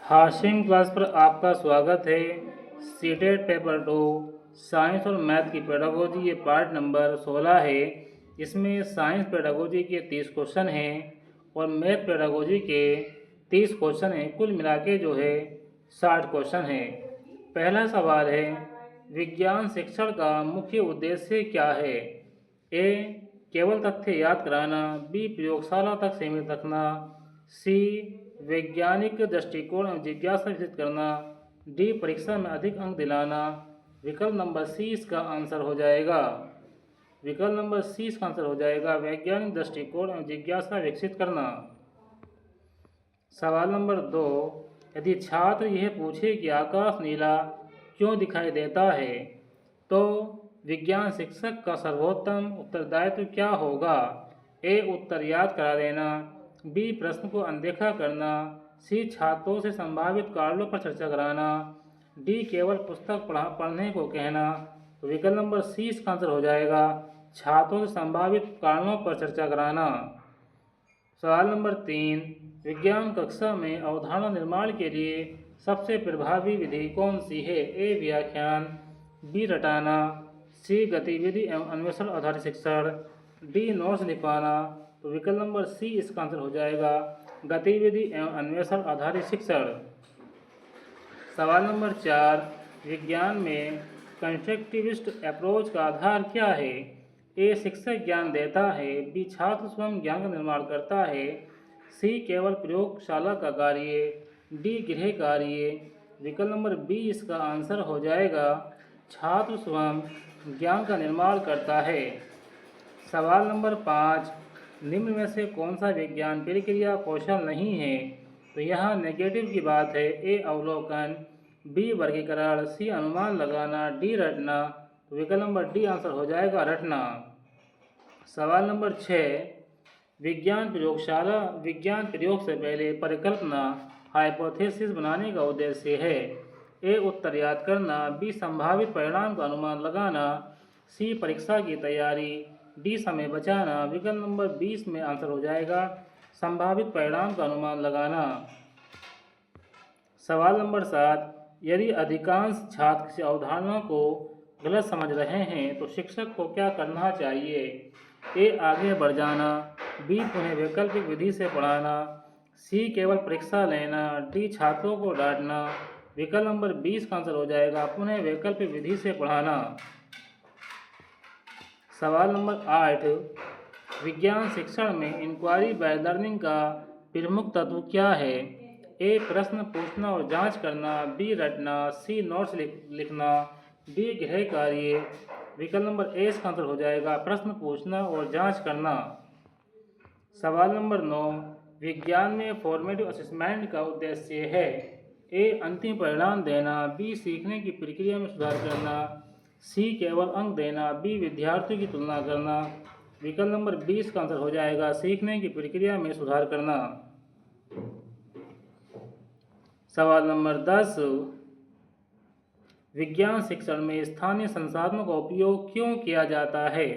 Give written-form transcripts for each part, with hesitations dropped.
Hashim class पर आपका स्वागत है। सीटेट पेपर 2 साइंस और मैथ की पेडागोजी ये पार्ट नंबर 16 है। इसमें साइंस पेडागोजी के 30 क्वेश्चन हैं और मैथ पेडागोजी के 30 क्वेश्चन हैं। कुल मिला के जो है 60 क्वेश्चन हैं। पहला सवाल है, विज्ञान शिक्षण का मुख्य उद्देश्य क्या है? ए, केवल तथ्य याद कराना। बी, प्रयोगशाला तक सीमित रखना। सी, वैज्ञानिक दृष्टिकोण एवं जिज्ञासा विकसित करना। डी, परीक्षा में अधिक अंक दिलाना। विकल्प नंबर सी इसका आंसर हो जाएगा। विकल्प नंबर सी इसका आंसर हो जाएगा, वैज्ञानिक दृष्टिकोण एवं जिज्ञासा विकसित करना। सवाल नंबर 2, यदि छात्र यह पूछे कि आकाश नीला क्यों दिखाई देता है, तो विज्ञान शिक्षक का सर्वोत्तम उत्तरदायित्व क्या होगा? ए, उत्तर याद करा देना। बी, प्रश्न को अनदेखा करना। सी, छात्रों से संभावित कारणों पर चर्चा कराना। डी, केवल पुस्तक पढ़ने को कहना। तो विकल्प नंबर सी इसका आंसर हो जाएगा, छात्रों से संभावित कारणों पर चर्चा कराना। सवाल नंबर 3, विज्ञान कक्षा में अवधारणा निर्माण के लिए सबसे प्रभावी विधि कौन सी है? ए, व्याख्यान। बी, रटाना। सी, गतिविधि एवं अन्वेषण आधारित शिक्षण। डी, नोट्स लिखवाना। तो विकल्प नंबर सी इसका आंसर हो जाएगा, गतिविधि एवं अन्वेषण आधारित शिक्षण। सवाल नंबर 4, विज्ञान में कंस्ट्रक्टिविस्ट अप्रोच का आधार क्या है? ए, शिक्षक ज्ञान देता है। बी, छात्र स्वयं ज्ञान का निर्माण करता है। सी, केवल प्रयोगशाला का कार्य। डी, गृह कार्य। विकल्प नंबर बी इसका आंसर हो जाएगा, छात्र स्वयं ज्ञान का निर्माण करता है। सवाल नंबर 5, निम्न में से कौन सा विज्ञान प्रक्रिया कौशल नहीं है? तो यहाँ नेगेटिव की बात है। ए, अवलोकन। बी, वर्गीकरण। सी, अनुमान लगाना। डी, रटना। तो विकल्प नंबर डी आंसर हो जाएगा, रटना। सवाल नंबर 6, विज्ञान प्रयोग से पहले परिकल्पना हाइपोथेसिस बनाने का उद्देश्य है। ए, उत्तर याद करना। बी, संभावित परिणाम का अनुमान लगाना। सी, परीक्षा की तैयारी। डी, समय बचाना। विकल्प नंबर 20 में आंसर हो जाएगा, संभावित परिणाम का अनुमान लगाना। सवाल नंबर 7, यदि अधिकांश छात्र किसी अवधारणा को गलत समझ रहे हैं तो शिक्षक को क्या करना चाहिए? ए, आगे बढ़ जाना। बी, पुनः वैकल्पिक विधि से पढ़ाना। सी, केवल परीक्षा लेना। डी, छात्रों को डांटना। विकल्प नंबर 20 का आंसर हो जाएगा, पुनः वैकल्पिक विधि से पढ़ाना। सवाल नंबर 8, विज्ञान शिक्षण में इंक्वायरी बाय लर्निंग का प्रमुख तत्व क्या है? ए, प्रश्न पूछना और जांच करना। बी, रटना। सी, नोट्स लिखना। डी, गृह कार्य। विकल्प नंबर ए इसका आंसर हो जाएगा, प्रश्न पूछना और जांच करना। सवाल नंबर 9, विज्ञान में फॉर्मेटिव असेसमेंट का उद्देश्य है। ए, अंतिम परिणाम देना। बी, सीखने की प्रक्रिया में सुधार करना। सी, केवल अंक देना। बी, विद्यार्थियों की तुलना करना। विकल्प नंबर 20 का आंसर हो जाएगा, सीखने की प्रक्रिया में सुधार करना। सवाल नंबर 10, विज्ञान शिक्षण में स्थानीय संसाधनों का उपयोग क्यों किया जाता है?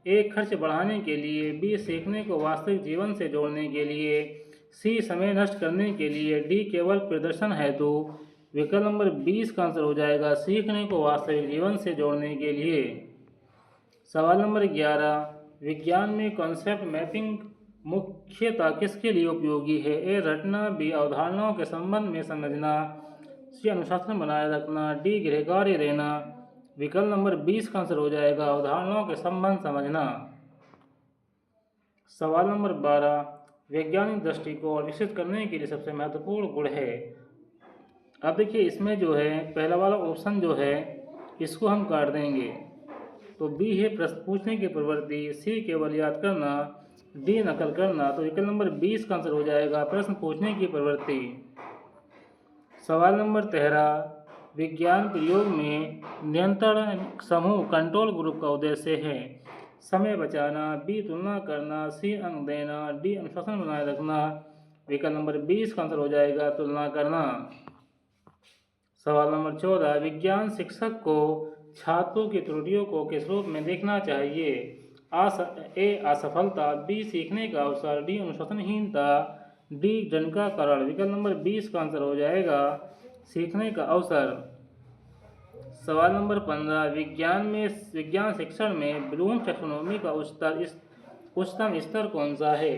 ए, खर्च बढ़ाने के लिए। बी, सीखने को वास्तविक जीवन से जोड़ने के लिए। सी, समय नष्ट करने के लिए। डी, केवल प्रदर्शन हेतु। विकल्प नंबर 20 का आंसर हो जाएगा, सीखने को वास्तविक जीवन से जोड़ने के लिए। सवाल नंबर 11, विज्ञान में कॉन्सेप्ट मैपिंग मुख्यतः किसके लिए उपयोगी है? ए, रटना। बी, अवधारणाओं के संबंध में समझना। सी, अनुशासन बनाए रखना। डी, गृह कार्य देना। विकल्प नंबर 20 का आंसर हो जाएगा, अवधारणाओं के संबंध समझना। सवाल नंबर 12, वैज्ञानिक दृष्टिकोण विकसित करने के लिए सबसे महत्वपूर्ण गुण है। अब देखिए, इसमें जो है पहला वाला ऑप्शन जो है इसको हम काट देंगे। तो बी है प्रश्न पूछने की प्रवृत्ति। सी, केवल याद करना। डी, नकल करना। तो विकल्प नंबर 20 का आंसर हो जाएगा, प्रश्न पूछने की प्रवृत्ति। सवाल नंबर 13, विज्ञान प्रयोग में नियंत्रण समूह कंट्रोल ग्रुप का उद्देश्य है। समय बचाना। बी, तुलना करना। सी, अंक देना। डी, अनुशासन बनाए रखना। विकल्प नंबर 20 का आंसर हो जाएगा, तुलना करना। सवाल नंबर 14, विज्ञान शिक्षक को छात्रों की त्रुटियों को किस रूप में देखना चाहिए? ए, असफलता। बी, सीखने का अवसर। डी, अनुशासनहीनता। डी जनकाकरण। विकल्प नंबर 20 का आंसर हो जाएगा सीखने का अवसर। सवाल नंबर 15, विज्ञान शिक्षण में ब्लूम टैक्सोनॉमी का उच्चतम स्तर कौन सा है?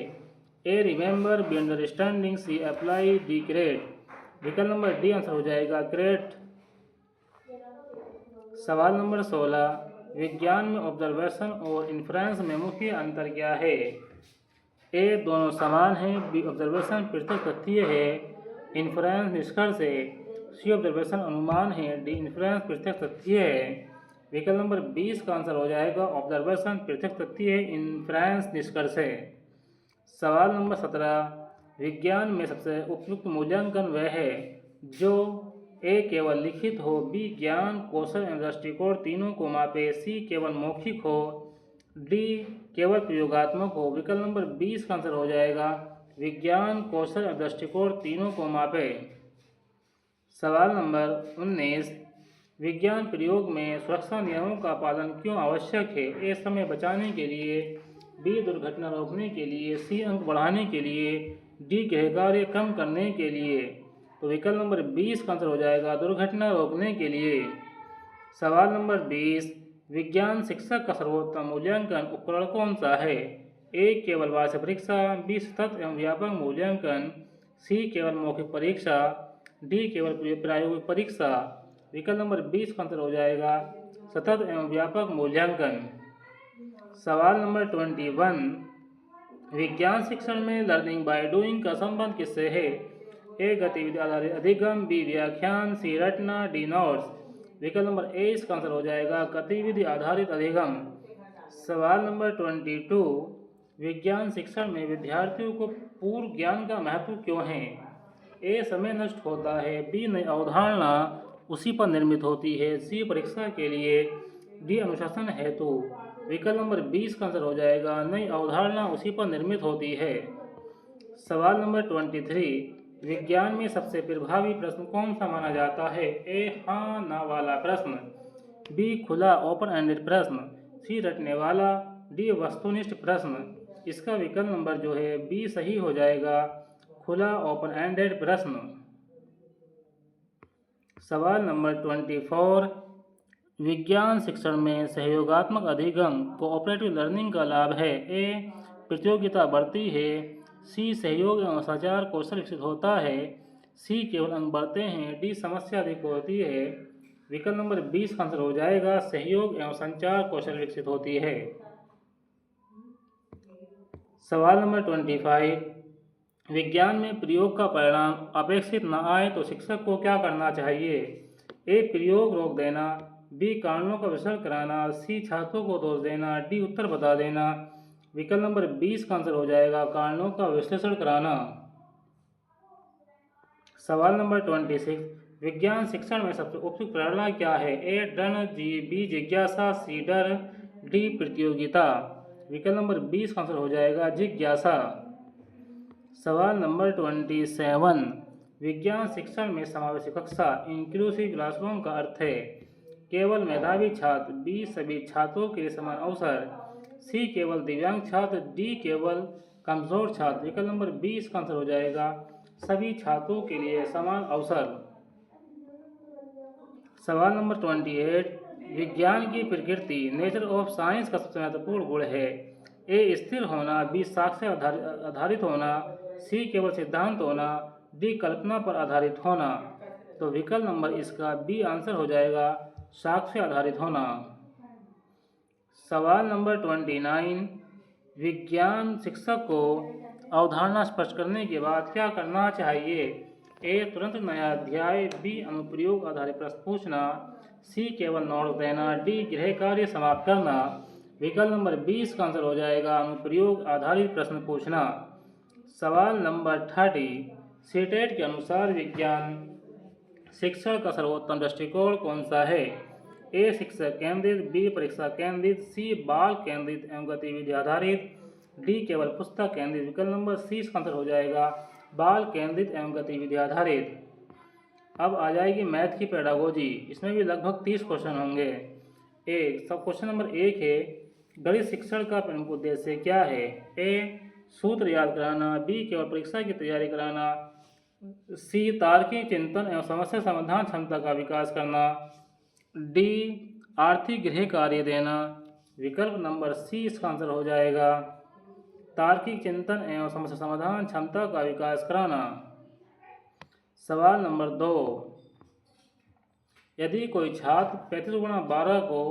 A remember, B understanding, C apply, D create. विकल्प नंबर डी आंसर हो जाएगा क्रिएट। सवाल नंबर 16, विज्ञान में ऑब्जर्वेशन और इन्फ्रेंस में मुख्य अंतर क्या है? ए दोनों समान हैं, बी ऑब्जर्वेशन पृथक तथ्य है, इन्फ्रेंस निष्कर्ष है, सी ऑब्जर्वेशन अनुमान है, डी इन्फ्रेंस पृथक तथ्य है। विकल्प नंबर 20 का आंसर हो जाएगा ऑब्जर्वेशन पृथक तथ्य है, इन्फ्रेंस निष्कर्ष है। सवाल नंबर 17, विज्ञान में सबसे उपयुक्त मूल्यांकन वह है जो ए केवल लिखित हो, बी ज्ञान कौशल एवं दृष्टिकोण तीनों को मापे, सी केवल मौखिक हो, डी केवल प्रयोगात्मक हो। विकल्प नंबर 20 का आंसर हो जाएगा विज्ञान कौशल एवं दृष्टिकोण तीनों को मापे। सवाल नंबर 19, विज्ञान प्रयोग में सुरक्षा नियमों का पालन क्यों आवश्यक है? ए समय बचाने के लिए, बी दुर्घटना रोकने के लिए, सी अंक बढ़ाने के लिए, डी गृहकार्य कम करने के लिए। तो विकल्प नंबर 20 का आंसर हो जाएगा दुर्घटना रोकने के लिए। सवाल नंबर 20, विज्ञान शिक्षक का सर्वोत्तम मूल्यांकन उपकरण कौन सा है? ए केवल वार्षिक परीक्षा, बी सतत एवं व्यापक मूल्यांकन, सी केवल मौखिक परीक्षा, डी केवल प्रायोगिक परीक्षा। विकल्प नंबर 20 का आंसर हो जाएगा सतत एवं व्यापक मूल्यांकन। सवाल नंबर 21, विज्ञान शिक्षण में लर्निंग बाय डूइंग का संबंध किससे है? ए गतिविधि आधारित अधिगम, बी व्याख्यान, सी रटना, डी नोट्स। विकल्प नंबर ए इसका आंसर हो जाएगा गतिविधि आधारित अधिगम। सवाल नंबर 22, विज्ञान शिक्षण में विद्यार्थियों को पूर्व ज्ञान का महत्व क्यों है? ए समय नष्ट होता है, बी नई अवधारणा उसी पर निर्मित होती है, सी परीक्षा के लिए, डी अनुशासन हेतु। विकल्प नंबर 20 का आंसर हो जाएगा नई अवधारणा उसी पर निर्मित होती है। सवाल नंबर 23, विज्ञान में सबसे प्रभावी प्रश्न कौन सा माना जाता है? ए हाँ ना वाला प्रश्न, बी खुला ओपन एंडेड प्रश्न, सी रटने वाला, डी वस्तुनिष्ठ प्रश्न। इसका विकल्प नंबर जो है बी सही हो जाएगा खुला ओपन एंडेड प्रश्न। सवाल नंबर 24, विज्ञान शिक्षण में सहयोगात्मक अधिगम कोऑपरेटिव लर्निंग का लाभ है? ए प्रतियोगिता बढ़ती है, सी सहयोग एवं सचार कौशल विकसित होता है, सी केवल अंक बढ़ते हैं, डी समस्या अधिक होती है। विकल्प नंबर 20 का आंसर हो जाएगा सहयोग एवं संचार कौशल विकसित होती है। सवाल नंबर 25, विज्ञान में प्रयोग का परिणाम अपेक्षित न आए तो शिक्षक को क्या करना चाहिए? ए प्रयोग रोक देना, बी कारणों का विश्लेषण कराना, सी छात्रों को दोष देना, डी उत्तर बता देना। विकल्प नंबर 20 का आंसर हो जाएगा कारणों का विश्लेषण कराना। सवाल नंबर 26, विज्ञान शिक्षण में सबसे उपयुक्त प्रेरणा क्या है? ए डर, बी जिज्ञासा, सी डर, डी प्रतियोगिता। विकल्प नंबर 20 का आंसर हो जाएगा जिज्ञासा। सवाल नंबर 27, विज्ञान शिक्षण में समावेशी कक्षा इंक्लूसिव क्लासरूम का अर्थ है? केवल मेधावी छात्र, बी सभी छात्रों के लिए समान अवसर, सी केवल दिव्यांग छात्र, डी केवल कमजोर छात्र। विकल्प नंबर 20 का आंसर हो जाएगा सभी छात्रों के लिए समान अवसर। सवाल नंबर 28, विज्ञान की प्रकृति नेचर ऑफ साइंस का सबसे महत्वपूर्ण गुण है? ए स्थिर होना, बी साक्ष्य आधारित होना, सी केवल सिद्धांत होना, डी कल्पना पर आधारित होना। तो विकल्प नंबर इसका बी आंसर हो जाएगा साक्ष्य आधारित होना। सवाल नंबर 29, विज्ञान शिक्षक को अवधारणा स्पष्ट करने के बाद क्या करना चाहिए? ए तुरंत नया अध्याय, बी अनुप्रयोग आधारित प्रश्न पूछना, सी केवल नोट्स देना, डी गृह कार्य समाप्त करना। विकल्प नंबर 20 का आंसर हो जाएगा अनुप्रयोग आधारित प्रश्न पूछना। सवाल नंबर 30, सीटेट के अनुसार विज्ञान शिक्षण का सर्वोत्तम दृष्टिकोण कौन सा है? ए शिक्षक केंद्रित, बी परीक्षा केंद्रित, सी बाल केंद्रित एवं गतिविधि आधारित, डी केवल पुस्तक केंद्रित। विकल्प नंबर सी का आंसर हो जाएगा बाल केंद्रित एवं गतिविधि आधारित। अब आ जाएगी मैथ की पेडागोजी, इसमें भी लगभग 30 क्वेश्चन होंगे। सब क्वेश्चन नंबर 1 है, गणित शिक्षण का प्रमुख उद्देश्य क्या है? ए सूत्र याद कराना, बी केवल परीक्षा की तैयारी कराना, सी तार्किक चिंतन एवं समस्या समाधान क्षमता का विकास करना, डी आर्थिक गृह कार्य देना। विकल्प नंबर सी इसका आंसर हो जाएगा, तार्किक चिंतन एवं समस्या समाधान क्षमता का विकास कराना। सवाल नंबर 2, यदि कोई छात्र 35 गुणा 12 को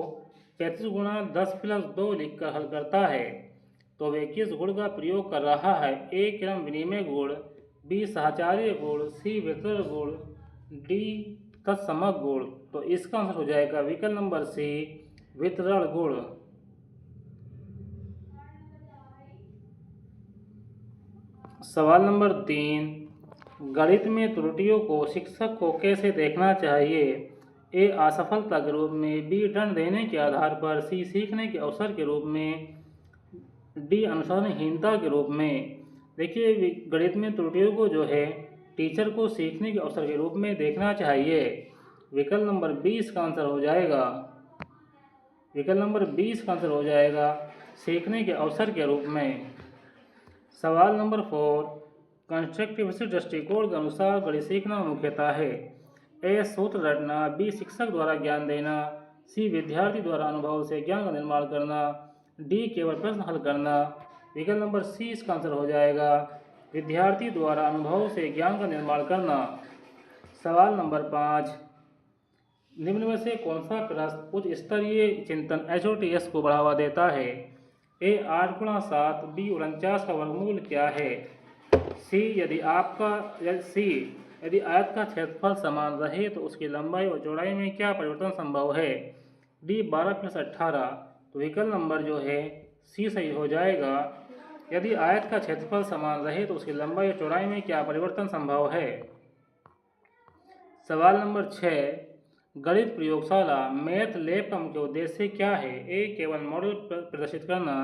35 गुणा 10 प्लस 2 लिखकर हल करता है तो वे किस गुण का प्रयोग कर रहा है? ए क्रम विनिमय गुण, बी साहचर्य गुण, सी वितरण गुण, डी तत्समक गुण। तो इसका आंसर हो जाएगा विकल्प नंबर सी वितरण गुण। सवाल नंबर 3, गणित में त्रुटियों को शिक्षक को कैसे देखना चाहिए? ए असफलता के रूप में, बी दंड देने के आधार पर, सी सीखने के अवसर के रूप में, डी अनुशासनहीनता के रूप में। देखिए गणित में त्रुटियों को जो है टीचर को सीखने के अवसर के रूप में देखना चाहिए। विकल्प नंबर 20 का आंसर हो जाएगा, विकल्प नंबर 20 का आंसर हो जाएगा सीखने के अवसर के रूप में। सवाल नंबर 4, कंस्ट्रक्टिविस्ट दृष्टिकोण के अनुसार गणित सीखना मुख्यतः है? ए सूत्र रटना, बी शिक्षक द्वारा ज्ञान देना, सी विद्यार्थी द्वारा अनुभव से ज्ञान का निर्माण करना, डी केवल प्रश्न हल करना। विकल्प नंबर सी इसका आंसर हो जाएगा, विद्यार्थी द्वारा अनुभव से ज्ञान का निर्माण करना। सवाल नंबर 5, निम्न में से कौन सा प्रश्न उच्च स्तरीय चिंतन HOTS को बढ़ावा देता है? ए 8 गुणा 7, बी 49 का वर्गमूल क्या है, सी यदि आयत का क्षेत्रफल समान रहे तो उसकी लंबाई और चौड़ाई में क्या परिवर्तन संभव है, डी 12 + 18। तो विकल्प नंबर जो है सी सही हो जाएगा, यदि आयत का क्षेत्रफल समान रहे तो उसकी लंबाई और चौड़ाई में क्या परिवर्तन संभव है। सवाल नंबर 6, गणित प्रयोगशाला मैथ लैब का मुख्य उद्देश्य क्या है? ए केवल मॉडल प्रदर्शित करना,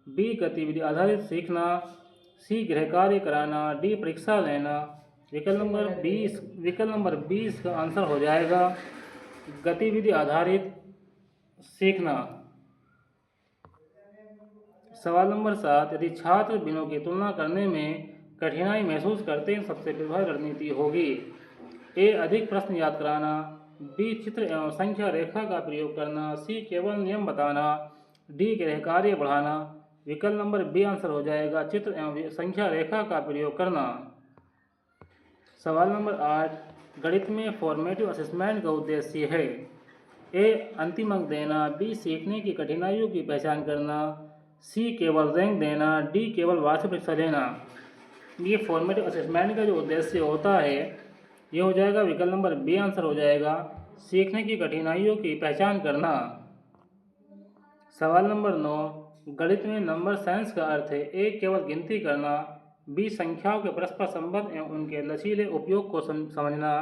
बी गतिविधि आधारित सीखना, सी गृह कार्य कराना, डी परीक्षा लेना। विकल्प नंबर 20 का आंसर हो जाएगा गतिविधि आधारित सीखना। सवाल नंबर 7, यदि छात्र बिनों की तुलना करने में कठिनाई महसूस करते हैं सबसे प्रभावी रणनीति होगी? ए अधिक प्रश्न याद कराना, बी चित्र एवं संख्या रेखा का प्रयोग करना, सी केवल नियम बताना, डी गृह कार्य बढ़ाना। विकल्प नंबर बी आंसर हो जाएगा, चित्र एवं संख्या रेखा का प्रयोग करना। सवाल नंबर 8, गणित में फॉर्मेटिव असेसमेंट का उद्देश्य है? ए अंतिम अंक देना, बी सीखने की कठिनाइयों की पहचान करना, सी केवल रैंक देना, डी केवल वार्षिक परीक्षा देना। ये फॉर्मेटिव असेसमेंट का जो उद्देश्य होता है ये हो जाएगा विकल्प नंबर बी आंसर हो जाएगा, सीखने की कठिनाइयों की पहचान करना। सवाल नंबर 9, गणित में नंबर साइंस का अर्थ है? ए केवल गिनती करना, बी संख्याओं के परस्पर संबंध एवं उनके लचीले उपयोग को समझना,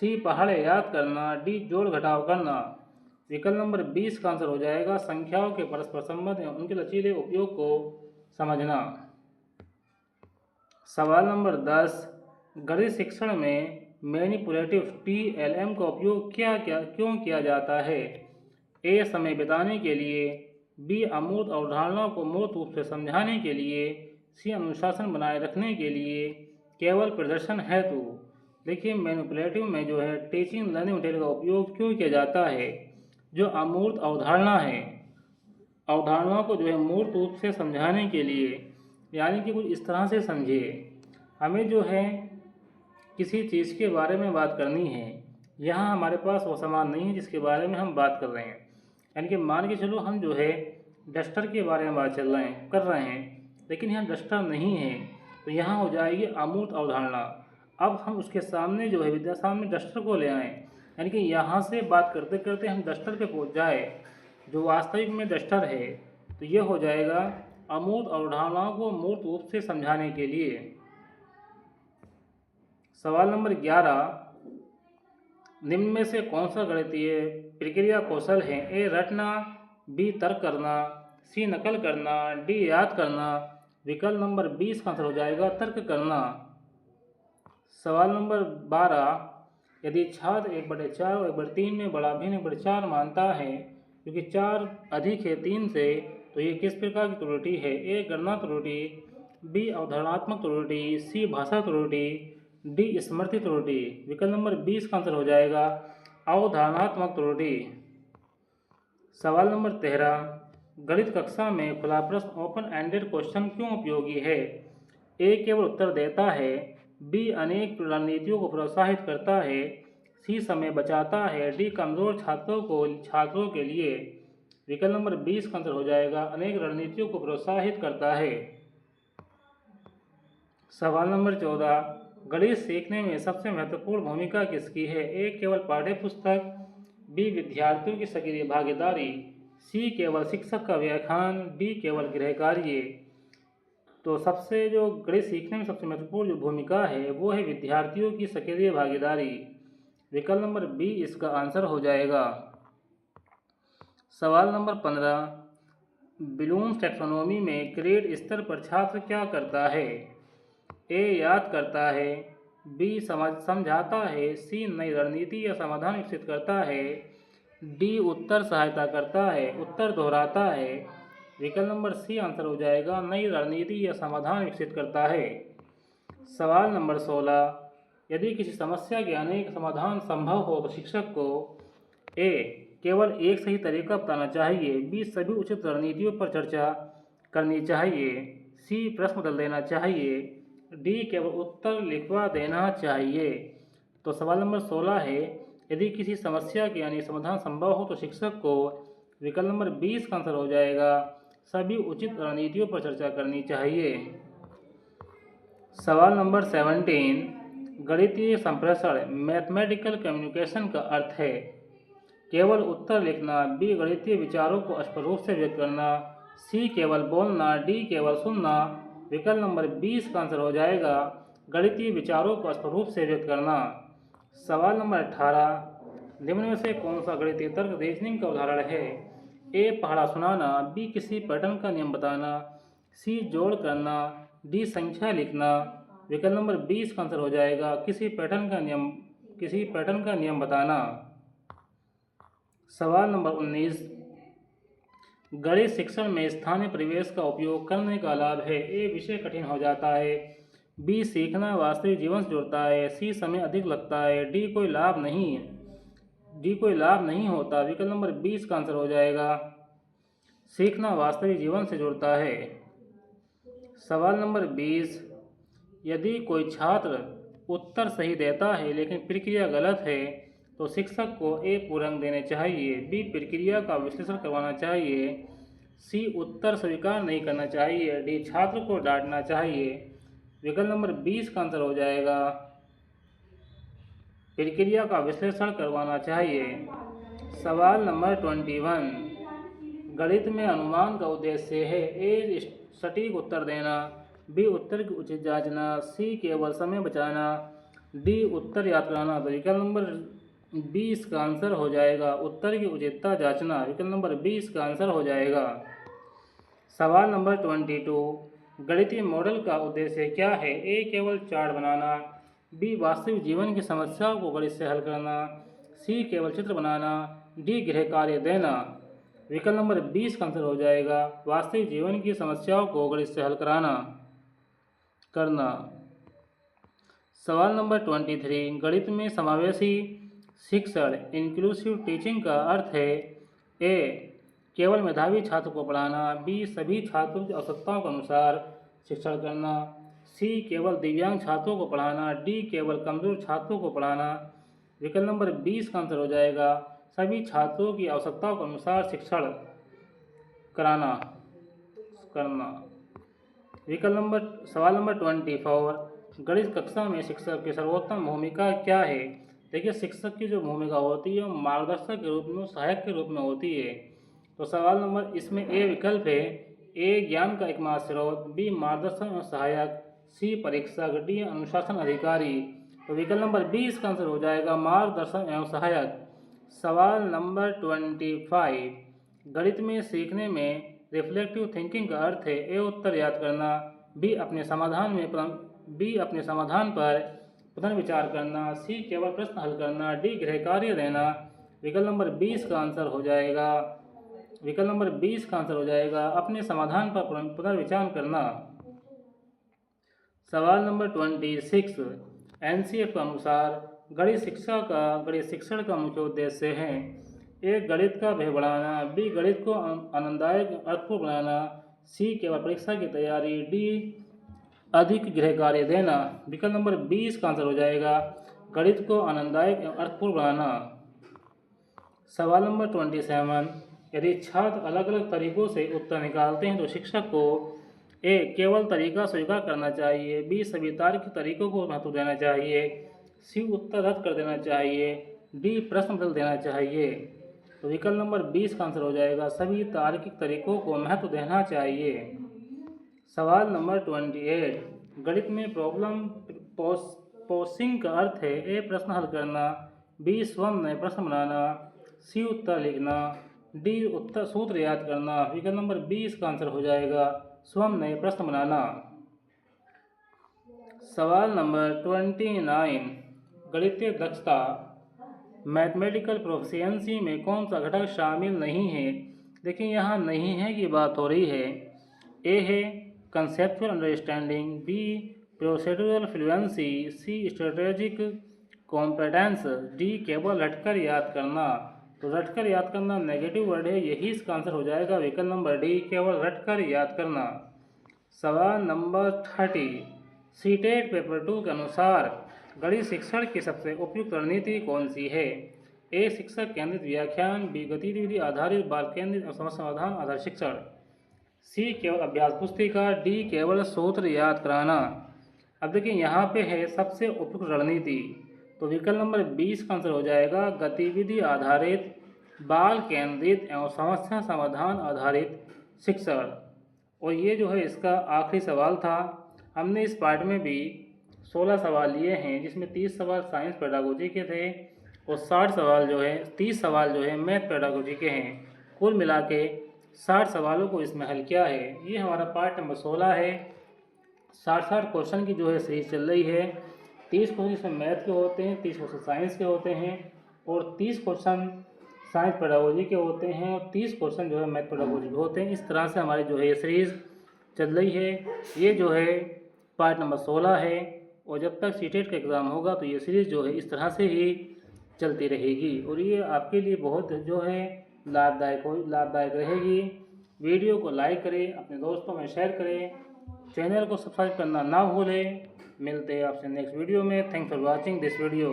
सी पहाड़े याद करना, डी जोड़ घटाव करना। विकल्प नंबर 20 का आंसर हो जाएगा, संख्याओं के परस्पर संबंध एवं उनके लचीले उपयोग को समझना। सवाल नंबर 10, गणित शिक्षण में मैनिपुलेटिव TLM का उपयोग क्यों किया जाता है? ए समय बिताने के लिए, बी अमूर्त अवधारणाओं को मूर्त रूप से समझाने के लिए, सी अनुशासन बनाए रखने के लिए, केवल प्रदर्शन हेतु। देखिए मैनिपुलेटिव में जो है टीचिंग लर्निंग मटेरियल का उपयोग क्यों किया जाता है? जो अमूर्त अवधारणा है, अवधारणाओं को जो है मूर्त रूप से समझाने के लिए, यानी कि कुछ इस तरह से समझिए, हमें जो है किसी चीज़ के बारे में बात करनी है, यहाँ हमारे पास वो सामान नहीं है जिसके बारे में हम बात कर रहे हैं, यानी कि मान के चलो हम जो है डस्टर के बारे में बात कर रहे हैं लेकिन यहाँ डस्टर नहीं है, तो यहाँ हो जाएगी अमूर्त अवधारणा। अब हम उसके सामने जो है विद्या सामने डस्टर को ले आएँ, यानी कि यहाँ से बात करते करते हम डस्टर पे पहुँच जाए जो वास्तविक में डस्टर है, तो ये हो जाएगा अमूर्त अवधारणाओं को मूर्त रूप से समझाने के लिए। सवाल नंबर 11, निम्न में से कौन सा गणितीय प्रक्रिया कौशल है? ए रटना, बी तर्क करना, सी नकल करना, डी याद करना। विकल्प नंबर 20 का आंसर हो जाएगा तर्क करना। सवाल नंबर 12, यदि छात्र 1/4 और 1/3 में बड़ा भिन्न 1/4 मानता है क्योंकि 4 अधिक है 3 से, तो ये किस प्रकार की त्रुटि है? ए गणना त्रुटि, बी अवधारणात्मक त्रुटि, सी भाषा त्रुटि, डी स्मृति त्रुटि। विकल्प नंबर 20 का आंसर हो जाएगा अवधारणात्मक त्रुटि। सवाल नंबर 13, गणित कक्षा में खुला प्रश्न ओपन एंडेड क्वेश्चन क्यों उपयोगी है? ए केवल उत्तर देता है, बी अनेक रणनीतियों को प्रोत्साहित करता है, सी समय बचाता है, डी कमजोर छात्रों के लिए। विकल्प नंबर 20 का आंसर हो जाएगा अनेक रणनीतियों को प्रोत्साहित करता है। सवाल नंबर 14, गणित सीखने में सबसे महत्वपूर्ण भूमिका किसकी है? ए केवल पाठ्य पुस्तक, बी विद्यार्थियों की सक्रिय भागीदारी, सी केवल शिक्षक का व्याख्यान, डी केवल गृह कार्य। तो सबसे जो गणित सीखने में सबसे महत्वपूर्ण जो भूमिका है वो है विद्यार्थियों की सक्रिय भागीदारी। विकल्प नंबर बी इसका आंसर हो जाएगा। सवाल नंबर 15, ब्लूम्स टैक्सोनॉमी में ग्रेड स्तर पर छात्र क्या करता है? ए याद करता है, बी समझाता है, सी नई रणनीति या समाधान विकसित करता है, डी उत्तर सहायता करता है, उत्तर दोहराता है। विकल्प नंबर सी आंसर हो जाएगा नई रणनीति या समाधान विकसित करता है। सवाल नंबर 16, यदि किसी समस्या के अनेक समाधान संभव हो तो शिक्षक को ए केवल एक सही तरीका बताना चाहिए, बी सभी उचित रणनीतियों पर चर्चा करनी चाहिए, सी प्रश्न बदल देना चाहिए, डी केवल उत्तर लिखवा देना चाहिए। तो सवाल नंबर 16 है, यदि किसी समस्या के यानी समाधान संभव हो तो शिक्षक को विकल्प नंबर 20 का आंसर हो जाएगा सभी उचित रणनीतियों पर चर्चा करनी चाहिए। सवाल नंबर 17, गणितीय संप्रेषण मैथमेटिकल कम्युनिकेशन का अर्थ है केवल उत्तर लिखना, बी गणितीय विचारों को स्पष्ट रूप से व्यक्त करना, सी केवल बोलना, डी केवल सुनना। विकल्प नंबर 20 का आंसर हो जाएगा गणितीय विचारों को स्पष्ट रूप से व्यक्त करना। सवाल नंबर 18, निम्न में से कौन सा गणितीय तर्क रीजनिंग का उदाहरण है? ए पहाड़ा सुनाना, बी किसी पैटर्न का नियम बताना, सी जोड़ करना, डी संख्या लिखना। विकल्प नंबर 20 का आंसर हो जाएगा किसी पैटर्न का नियम बताना। सवाल नंबर 19, गणित शिक्षण में स्थानीय परिवेश का उपयोग करने का लाभ है। ए विषय कठिन हो जाता है, बी सीखना वास्तविक जीवन से जुड़ता है, सी समय अधिक लगता है, डी कोई लाभ नहीं होता। विकल्प नंबर 20 का आंसर हो जाएगा सीखना वास्तविक जीवन से जुड़ता है। सवाल नंबर 20, यदि कोई छात्र उत्तर सही देता है लेकिन प्रक्रिया गलत है तो शिक्षक को ए पूर्णांक देने चाहिए, बी प्रक्रिया का विश्लेषण करवाना चाहिए, सी उत्तर स्वीकार नहीं करना चाहिए, डी छात्र को डांटना चाहिए। विकल्प नंबर 20 का आंसर हो जाएगा प्रक्रिया का विश्लेषण करवाना चाहिए। सवाल नंबर 21, गणित में अनुमान का उद्देश्य है ए सटीक उत्तर देना, बी उत्तर की उचित जांचना, सी केवल समय बचाना, डी उत्तर याद कराना। तो विकल्प नंबर 20 का आंसर हो जाएगा उत्तर की उचितता जांचना। विकल्प नंबर 20 का आंसर हो जाएगा। सवाल नंबर 22, गणितीय मॉडल का उद्देश्य क्या है? ए केवल चार्ट बनाना, बी वास्तविक जीवन की समस्याओं को गणित से हल करना, सी केवल चित्र बनाना, डी गृह कार्य देना। विकल्प नंबर 20 का आंसर हो जाएगा वास्तविक जीवन की समस्याओं को गणित से हल करना। सवाल नंबर 23, गणित में समावेशी शिक्षण इंक्लूसिव टीचिंग का अर्थ है ए केवल मेधावी छात्र को पढ़ाना, बी सभी छात्रों की आवश्यकताओं के अनुसार शिक्षण करना, सी केवल दिव्यांग छात्रों को पढ़ाना, डी केवल कमजोर छात्रों को पढ़ाना। विकल्प नंबर 20 का आंसर हो जाएगा सभी छात्रों की आवश्यकताओं के अनुसार शिक्षण करना। सवाल नंबर 24, गणित कक्षा में शिक्षक की सर्वोत्तम भूमिका क्या है? देखिए शिक्षक की जो भूमिका होती है मार्गदर्शक के रूप में, सहायक के रूप में होती है। तो सवाल नंबर इसमें ए विकल्प है, ए ज्ञान का एकमात्र स्रोत, बी मार्गदर्शन एवं सहायक, सी परीक्षक, डी अनुशासन अधिकारी। तो विकल्प नंबर 20 का आंसर हो जाएगा मार्गदर्शन एवं सहायक। सवाल नंबर 25, गणित में सीखने में रिफ्लेक्टिव थिंकिंग का अर्थ है ए उत्तर याद करना, बी अपने समाधान पर पुनर्विचार करना, सी केवल प्रश्न हल करना, डी गृह कार्य देना। विकल्प नंबर 20 का आंसर हो जाएगा अपने समाधान पर पुनर्विचार करना। सवाल नंबर 26, एनसीएफ के अनुसार गणित शिक्षण का मुख्य उद्देश्य है ए गणित का भय बढ़ाना, बी गणित को आनंददायक अर्थपूर्ण बनाना, सी केवल परीक्षा की तैयारी, डी अधिक गृह कार्य देना। विकल्प नंबर 20 का आंसर हो जाएगा गणित को आनंददायक एवं अर्थपूर्ण बनाना। सवाल नंबर 27, यदि छात्र अलग अलग तरीकों से उत्तर निकालते हैं तो शिक्षक को ए केवल तरीका स्वीकार करना चाहिए, बी सभी तार्किक तरीकों को महत्व देना चाहिए, सी उत्तर रद्द कर देना चाहिए, डी प्रश्न बदल देना चाहिए। तो विकल्प नंबर 20 का आंसर हो जाएगा सभी तार्किक तरीकों को महत्व देना चाहिए। सवाल नंबर 28, गणित में प्रॉब्लम पोसिंग का अर्थ है ए प्रश्न हल करना, बी स्वयं नए प्रश्न बनाना, सी उत्तर लिखना, डी उत्तर सूत्र याद करना। विकल्प नंबर 20 का आंसर हो जाएगा स्वयं नए प्रश्न बनाना। सवाल नंबर 29, गणितीय दक्षता मैथमेटिकल प्रोफिशिएंसी में कौन सा घटक शामिल नहीं है। देखिए यहाँ नहीं है की बात हो रही है। ए है conceptual understanding, B procedural fluency, C strategic competence, D केवल रटकर याद करना। तो रटकर याद करना नेगेटिव वर्ड है, यही इसका आंसर हो जाएगा विकल्प नंबर डी केवल रटकर याद करना। सवाल नंबर 30, सीटेट पेपर 2 के अनुसार गणित शिक्षण की सबसे उपयुक्त रणनीति कौन सी है। ए शिक्षक केंद्रित व्याख्यान, बी गतिविधि आधारित बाल केंद्रित और समस्या समाधान आधारित शिक्षण, सी केवल अभ्यास पुस्तिका, डी केवल सूत्र याद कराना। अब देखिए यहाँ पे है सबसे उपयुक्त रणनीति, तो विकल्प नंबर 20 का आंसर हो जाएगा गतिविधि आधारित बाल केंद्रित एवं समस्या समाधान आधारित शिक्षण। और ये जो है इसका आखिरी सवाल था। हमने इस पार्ट में भी 16 सवाल लिए हैं, जिसमें 30 सवाल साइंस पेडागोजी के थे और 60 सवाल जो है 30 सवाल जो है मैथ पेडागोजी के हैं। कुल मिला के 60 सवालों को इसमें हल किया है। ये हमारा पार्ट नंबर 16 है। 60 क्वेश्चन की जो है सीरीज चल रही है। 30 क्वेश्चन इसमें मैथ के होते हैं, 30 क्वेश्चन साइंस के होते हैं और 30 क्वेश्चन साइंस पेडागोजी के होते हैं और 30 क्वेश्चन जो है मैथ पेडागोजी के होते हैं। इस तरह से हमारी जो है ये सीरीज़ चल रही है। ये जो है पार्ट नंबर 16 है और जब तक सीटेट का एग्ज़ाम होगा तो ये सीरीज़ जो है इस तरह से ही चलती रहेगी और ये आपके लिए बहुत जो है लाभदायक रहेगी। वीडियो को लाइक करें, अपने दोस्तों में शेयर करें, चैनल को सब्सक्राइब करना ना भूलें। मिलते हैं आपसे नेक्स्ट वीडियो में। Thanks for watching this video.